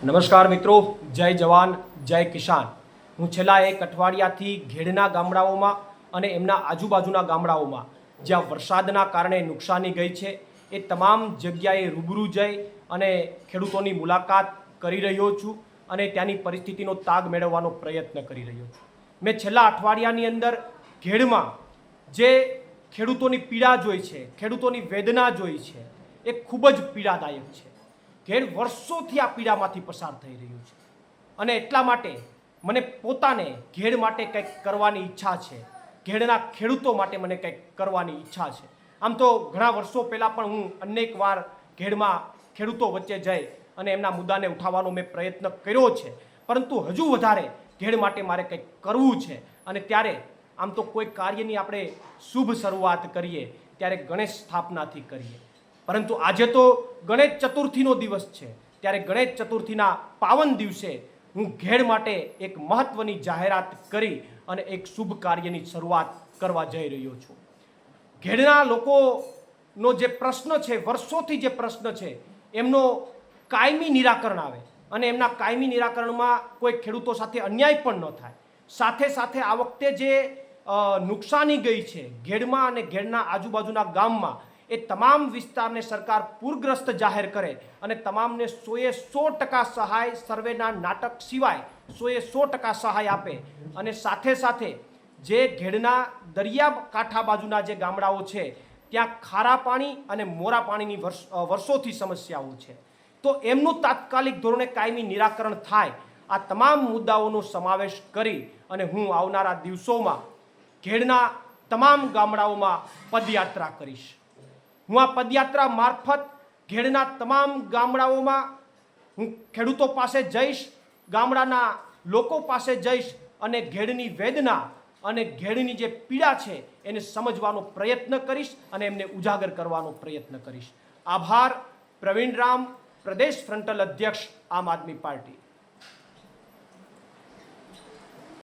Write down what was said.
નમસ્કાર મિત્રો, જય જવાન જય કિસાન। હું છેલ્લા એક અઠવાડિયાથી ઘેડના ગામડાઓમાં અને એમના આજુબાજુના ગામડાઓમાં જ્યાં વરસાદના કારણે નુકસાની ગઈ છે એ તમામ જગ્યાએ રૂબરૂ જઈ અને ખેડૂતોની મુલાકાત કરી રહ્યો છું અને ત્યાંની પરિસ્થિતિનો તાગ મેળવવાનો પ્રયત્ન કરી રહ્યો છું। મેં છેલ્લા અઠવાડિયાની અંદર ઘેડમાં જે ખેડૂતોની પીડા જોઈ છે, ખેડૂતોની વેદના જોઈ છે, એ ખૂબ જ પીડાદાયક છે। ઘેડ વર્ષોથી આ પીડામાંથી પસાર થઈ રહ્યું છે અને એટલા માટે મને પોતાને ઘેડ માટે કંઈક કરવાની ઈચ્છા છે, ઘેડના ખેડૂતો માટે મને કંઈક કરવાની ઈચ્છા છે। આમ તો ઘણા વર્ષો પહેલાં પણ હું અનેક વાર ઘેડમાં ખેડૂતો વચ્ચે જઈ અને એમના મુદ્દાને ઉઠાવવાનો મેં પ્રયત્ન કર્યો છે, પરંતુ હજુ વધારે ઘેડ માટે મારે કંઈક કરવું છે અને ત્યારે આમ તો કોઈ કાર્યની આપણે શુભ શરૂઆત કરીએ ત્યારે ગણેશ સ્થાપનાથી કરીએ, પરંતુ આજે તો ગણેશ ચતુર્થીનો દિવસ છે। ત્યારે ગણેશ ચતુર્થીના પાવન દિવસે હું ઘેડ માટે એક મહત્વની જાહેરાત કરી અને એક શુભ કાર્યની શરૂઆત કરવા જઈ રહ્યો છું। ઘેડના લોકોનો જે પ્રશ્ન છે, વર્ષોથી જે પ્રશ્ન છે, એમનો કાયમી નિરાકરણ આવે અને એમના કાયમી નિરાકરણમાં કોઈ ખેડૂતો સાથે અન્યાય પણ ન થાય। સાથે સાથે આ વખતે જે નુકસાની ગઈ છે ઘેડમાં અને ઘેડના આજુબાજુના ગામમાં, એ તમામ વિસ્તારને સરકાર પૂરગ્રસ્ત જાહેર કરે અને તમામને 100% સહાય, સર્વેના નાટક સિવાય 100% સહાય આપે અને સાથે સાથે જે ઘેડના દરિયા કાંઠા બાજુના જે ગામડાઓ છે ત્યાં ખારા પાણી અને મોરા પાણીની વર્ષોથી સમસ્યાઓ છે, તો એમનું તાત્કાલિક ધોરણે કાયમી નિરાકરણ થાય। આ તમામ મુદ્દાઓનો સમાવેશ કરી અને હું આવનારા દિવસોમાં ઘેડના તમામ ગામડાઓમાં પદયાત્રા કરીશ। હું આ પદયાત્રા મારફત ઘેડના તમામ ગામડાઓમાં હું ખેડૂતો પાસે જઈશ, ગામડાના લોકો પાસે જઈશ અને ઘેડની વેદના અને ઘેડની જે પીડા છે એને સમજવાનો પ્રયત્ન કરીશ અને એમને ઉજાગર કરવાનો પ્રયત્ન કરીશ। આભાર। પ્રવીણ રામ, પ્રદેશ ફ્રન્ટલ અધ્યક્ષ, આમ આદમી પાર્ટી।